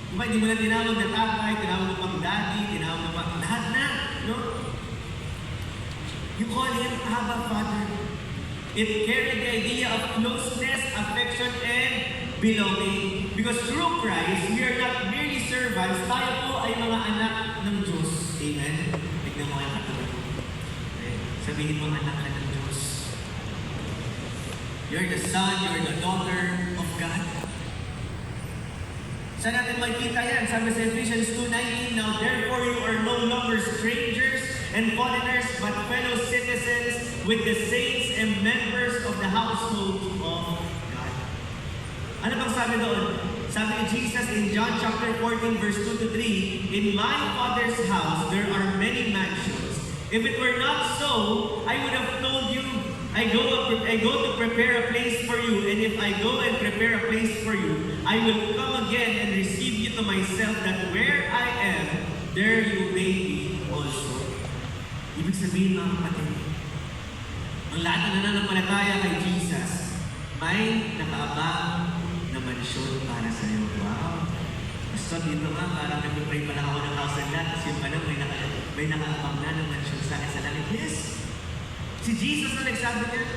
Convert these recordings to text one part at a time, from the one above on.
Diba, hindi mo na tinawag na tatay, tinawag mo pang daddy, tinawag mo pang lahat na, no? You call him Abba Father. It carried the idea of closeness, affection, and belonging. Because through Christ, we are not merely servants, tayo po ay mga anak ng Diyos. Amen? Tignan mo yung katabi. Okay. Sabihin mo, anak ka ng Diyos. You're the son, you're the daughter of God. Saan natin makikita yan? Sabi sa Ephesians 2:19, now therefore you are no longer strangers and foreigners, but fellow citizens with the saints and members of the household of God. Ano bang sabi doon? Sabi ni Jesus in John chapter 14 verse 2 to 3, in my Father's house there are many mansions. If it were not so, I would have told you, I go to prepare a place for you, and if I go and prepare a place for you, I will come again and receive you to myself, that where I am, there you may be also. Ibig sabihin mga kapatid, ang lahat na nananampalataya kay Jesus, may nakaabang na mansyon para sa iyo. Wow! Gusto dito nga, parang nag-pray pa lang ako ng house and lot, tapos yung alam, may nakaabang na ng mansyon sa akin sa langit. Yes! Si Jesus na nagsabi niya,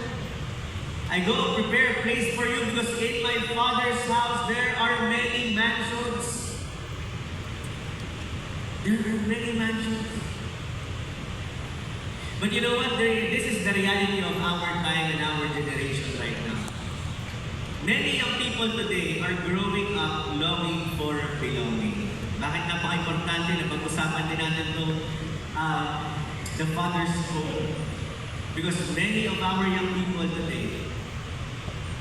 I go prepare a place for you because in my Father's house there are many mansions. There are many mansions. But you know what? This is the reality of our time and our generation right now. Many young people today are growing up longing for belonging. Bakit napaka-importante na pag-usapan din natin itong the Father's home? Because many of our young people today,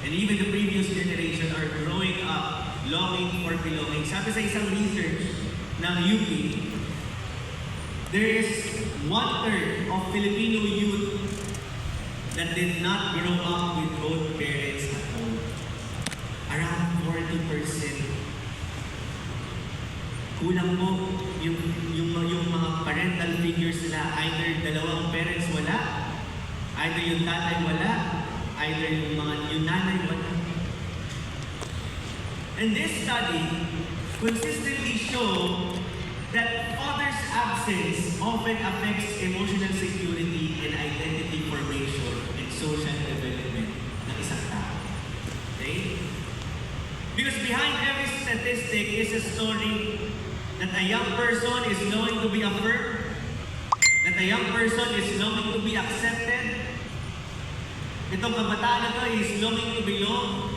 and even the previous generation, are growing up longing for belonging. Sabi sa isang research ng UP, there is 1/3 of Filipino youth that did not grow up with both parents at home. Around 40%. Kulang mo yung mga parental figures nila, either dalawang parents wala, either yung tatay wala, either yung nanay wala. And this study consistently show that father's absence often affects emotional security and identity formation and social development ng isang tao. Okay? Because behind every statistic is a story that a young person is longing to be affirmed, that a young person is longing to be accepted. Itong kabataan na to is longing to belong.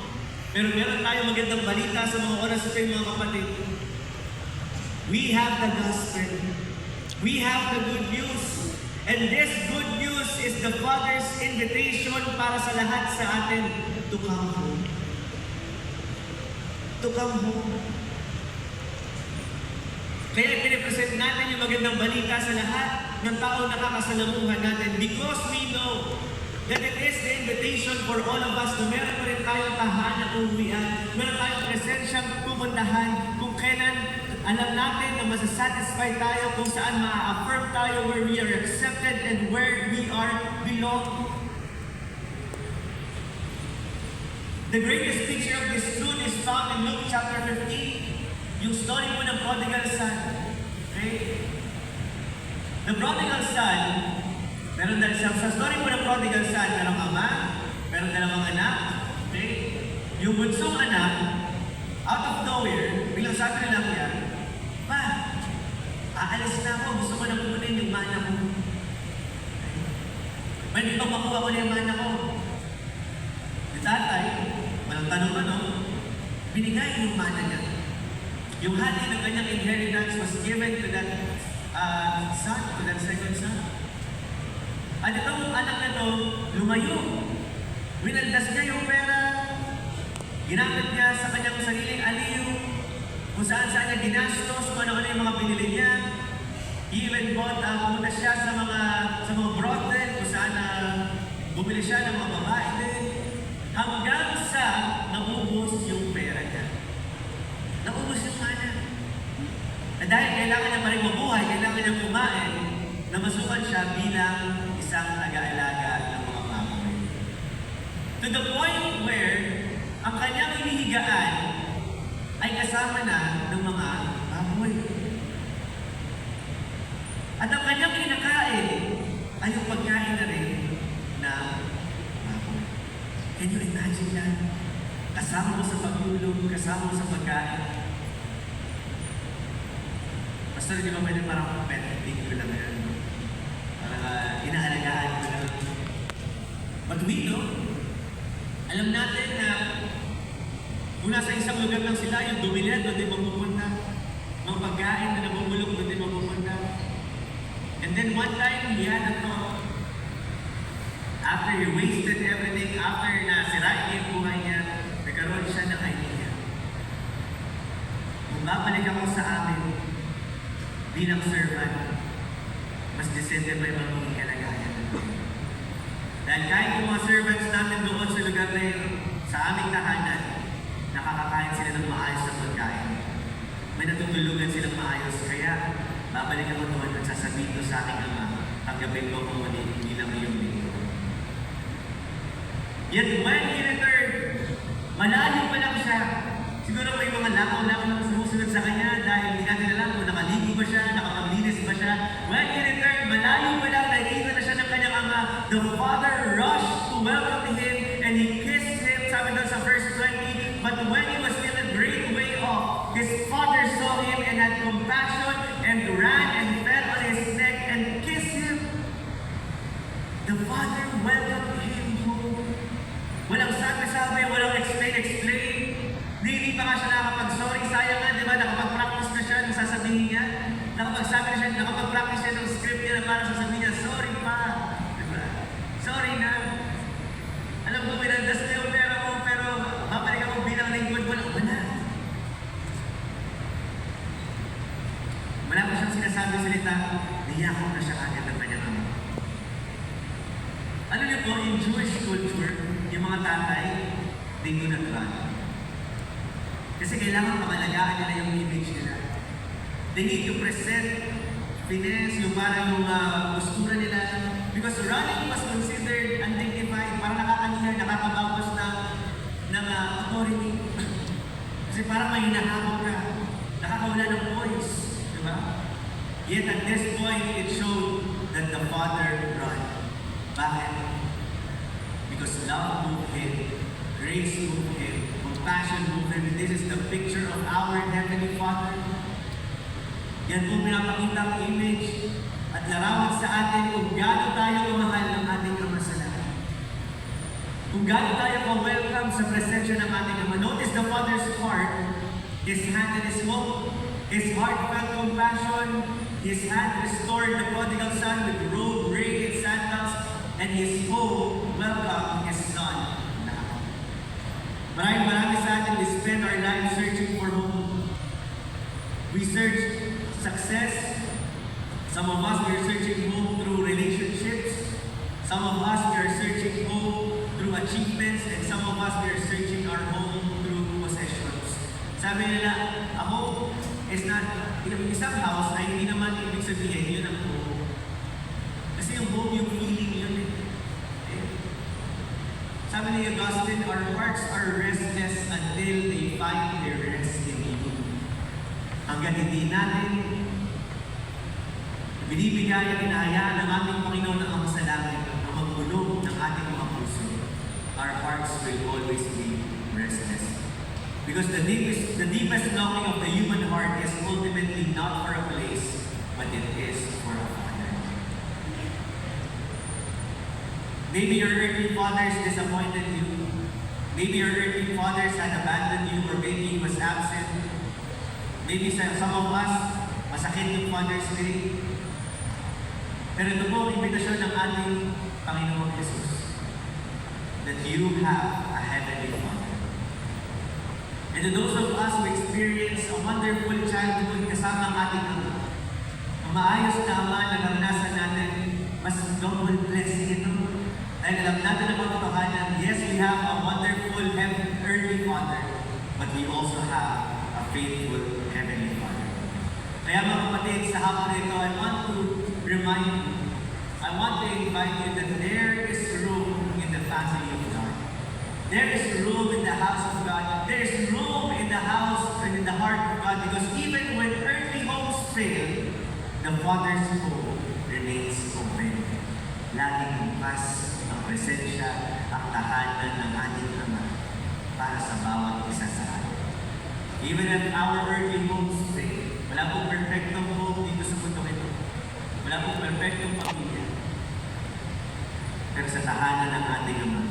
Pero meron tayong magandang balita sa mga oras ito, mga kapatid. We have the gospel. We have the good news. And this good news is the Father's invitation para sa lahat sa atin to come home. To come home. Kaya pinipresent natin yung magandang balita sa lahat ng taong nakakasalamuhan natin because we know that it is the invitation for all of us na meron pa rin tayong tahanan uuwian, meron tayong presensyang pupuntahan kung kailan alam natin na masasatisfy tayo, kung saan ma-affirm tayo where we are accepted and where we are belong. The greatest picture of this truth is found in Luke chapter 15, yung story mo ng prodigal son. Okay? The prodigal son, meron dahil sa story mo ng prodigal son, merong ama, meron dalawang anak, okay? Yung bunsong anak, out of nowhere, bilang sabi na lang yan, pa, aalis na ako, gusto ko na kunin yung mana ko. Pwede bang makuha ko na yung mana ko? Yung tatay, walang tanong-ano, binigay yung mana niya. Yung hati ng kanyang inheritance was given to that son, to that second son. At itong anak na to, lumayo. Winaldas niya yung pera, ginamit niya sa kanyang sariling aliw, kung saan niya ginastos, kung ano-ano yung mga binili niya. He even bought, pumunta siya sa mga brothel, kung saan bumili siya ng mga babae din. Hanggang sa naubos yung pera niya. Naubos yung mana. At dahil kailangan niya pa rin mabuhay, kailangan niya kumain, namasukan siya bilang isang nag-aalaga ng mga baboy. To the point where ang kanyang inihigaan ay kasama na ng mga buhay. At ang kanyang kinakain ay yung pagkain na rin na baboy. Can you imagine yan? Kasama mo sa pagulog, kasama mo sa pagkain. Pastor, di ba pwede parang pet thing ko lang yan? Parang inaalagaan ko lang. But we know, alam natin na kung nasa isang lugar lang sila, yung dumilihan, doon din mapupunta. Mga pagkain na nabubulok, doon din mapupunta. And then one time, he had a thought. After he wasted everything, after na sirain yung buhay niya, nagkaroon siya ng idea. Kung babalik ako sa amin bilang servant, mas decente ba yung magiging kalagayan natin? Dahil kahit yung mga servants namin doon sa lugar na yun, sa aming tahanan, nakakakain sila ng maayos na pagkain. May natutulugan silang maayos, kaya babalik ako doon at sasabihin ko sa aking ama, tanggapin ko kung mali bilang iyong dito. Yet when he returned, malayo pa lang siya. Siguro may mga lakaw-lakaw na sumusunod sa kanya dahil hindi natin alam kung nakaligo ba siya, nakapaglinis ba siya. When he returned, malayo pa lang, nakikita na siya ng kanyang ama. The father rushed to welcome him and he kissed him, sabi doon sa verse 20. But when he was still a great way off, his father saw him and had compassion and ran and fell on his neck and kissed him. The father welcomed him home. Walang sabi-sabi, walang explain. Hindi pa nga siya nakapag-sorry. Sayang nga, di ba? Nakapag-practice na siya ng sasabihin niya. Nakapag-sabi na siya, nakapag-practice siya ng script niya na para sasabihin niya, sorry pa. Di ba? Sorry na. Alam ko, pinandas na yung pera mo, pero babalik ako bilang lingkod. Wala. Wala pa siyang sinasabi salita, niyakap na siya agad ng kanyang ama. Alam niyo po, in Jewish culture, yung mga tatay, they do not run. Kasi kailangan pangalagaan nila yung image nila. They need to present finesse, yung parang yung postura nila. Because running was considered undignified, parang nakakahina, nakakabawas ng authority. Kasi parang may hinahabol ka, nakakawala ng voice. Diba? Yet at this point, it showed that the father ran. Bakit? Because love moved him, grace moved him, compassion moved him. This is the picture of our Heavenly Father. Yan po pinapakita ang image at larawan sa atin kung gaano tayo kamahal ng ating Ama sa langit. Kung gaano tayo ka-welcome sa presensya ng ating Ama. Notice the Father's heart, His hand and His home. His heart felt compassion. His hand restored the prodigal son with robe, ring, and sandals. And His home welcomed His son. Marami sa atin, we spend our lives searching for home. We search success. Some of us, we are searching home through relationships. Some of us, we are searching home through achievements. And some of us, we are searching our home through possessions. Sabi nila, a home is not, yung isang house ay hindi naman ibig sabihin, yun ang home. Kasi yung home, yung feeling yun eh. Sabi ni Augustine, our hearts are restless until they find their rest in you. Hanggang hindi natin binibigay at inahayaan ng ating Panginoon ng Ama sa langit na magbulong ng ating mga puso, our hearts will always be restless. Because the deepest longing of the human heart is ultimately not for a place, but it is for a Father. Maybe your earthly fathers disappointed you. Maybe your earthly fathers had abandoned you, or maybe he was absent. Maybe some of us, masakit yung Father's Day. Pero ito po ang imbitasyon ng ating Panginoong Jesus, that you have a Heavenly Father. And to those of us who experience a wonderful childhood kasama ang ating Ama, ang maayos na Ama na naranasan natin, mas double blessing ito. Dahil alam natin ang katotohanan, yes, we have a wonderful earthly Father, but we also have a faithful Heavenly Father. Kaya mga kapatid, sa hapon nito, I want to remind you, I want to invite you that there is room in the family of God. There is room in the house of God. There is room in the house and in the heart of God, because even when earthly the Father's home remains open. Laging bukas ang presensya, ang tahanan ng ating Ama para sa bawat isa sa atin. Even if our earthly homes fail, wala pong perfectong home dito sa mundo ito. Wala pong perfectong pamilya. Pero sa tahanan ng ating Ama,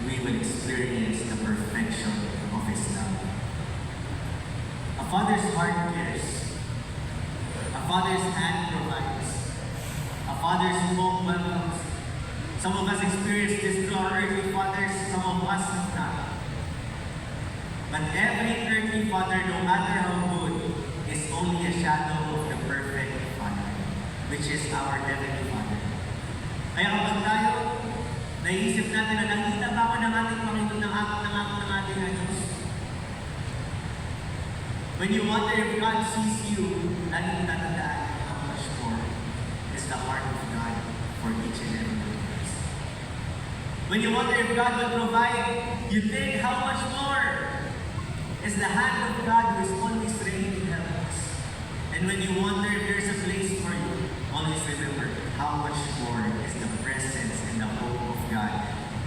we will experience the perfection of His love. A father's heart cares. A father's hand provides. A father's home welcomes. Some of us experience this through our earthly fathers, some of us have not. But every earthly father, no matter how good, is only a shadow of the perfect Father, which is our Heavenly Father. Kaya kapag tayo, naisip natin na nakita ba ako ng ating Panginoon ng ating Diyos? When you wonder if God sees you, laging tatandaan how much more is the heart of God for each and every one of us. When you wonder if God will provide, you think how much more is the hand of God who is always ready to help us. And when you wonder if there's a place for you, always remember how much more is the presence and the hope of God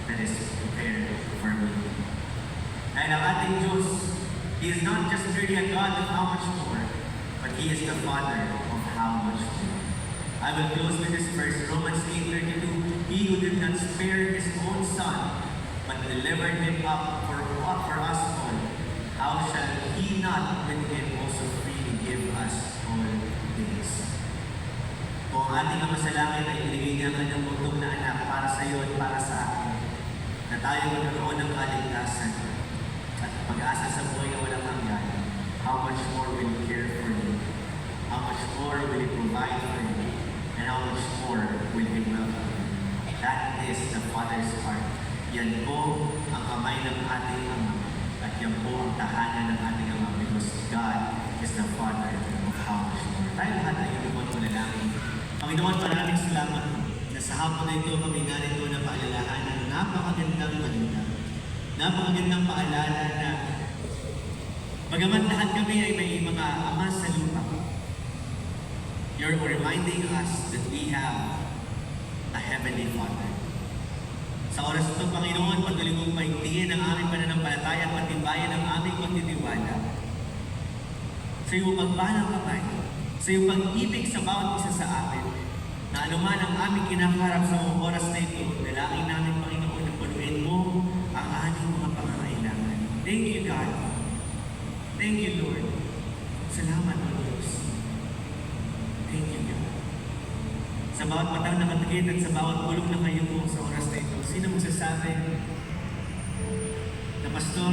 that is prepared for me. Dahil ang ating Diyos, He is not just merely a God of how much more, but He is the Father of how much more. I will close with this verse, Romans 8:32. He who did not spare His own Son, but delivered Him up for us all, how shall He not with Him also freely give us all things? Kung ang ating Ama sa langit ay binigay niya ang kanyang bugtong na anak para sa iyo at para sa akin, na tayo magkaroon ng kaligtasan at pag-asa sa buhay na walang hanggan, how much more will He care for you? How much more will He provide for you? And how much more will He welcome you? That is the Father's heart. Yan po ang kamay ng ating Ama. At yan po ang tahanan ng ating Ama because God is the Father of how much more. Tayo lahat ay lumon mo na namin. Panginoon, maraming salamat na sa hapon na ito kami narito na paalalahan ng napakagandang balita. Napakagandang paalala na bagamat lahat kami ay may mga ama sa lupa, you're reminding us that we have a Heavenly Father. Sa oras ito, Panginoon, patuloy mong paigtingin ang aming pananampalataya at patibayan ang aming pagtitiwala. Sa iyong magbalang kamay, sa iyong pag-ibig sa bawat isa sa amin, na anuman ang aming kinakaharap sa mga oras na ito, dalangin namin, Panginoon, na punuin mo ang aming mga pangangailangan. Thank you, God. Thank you, Lord. Salamat, O Diyos. Thank you, God. Sa bawat matang nakatikit at sa bawat bulong na kayo mo sa oras na ito, sino magsasabi na, Pastor,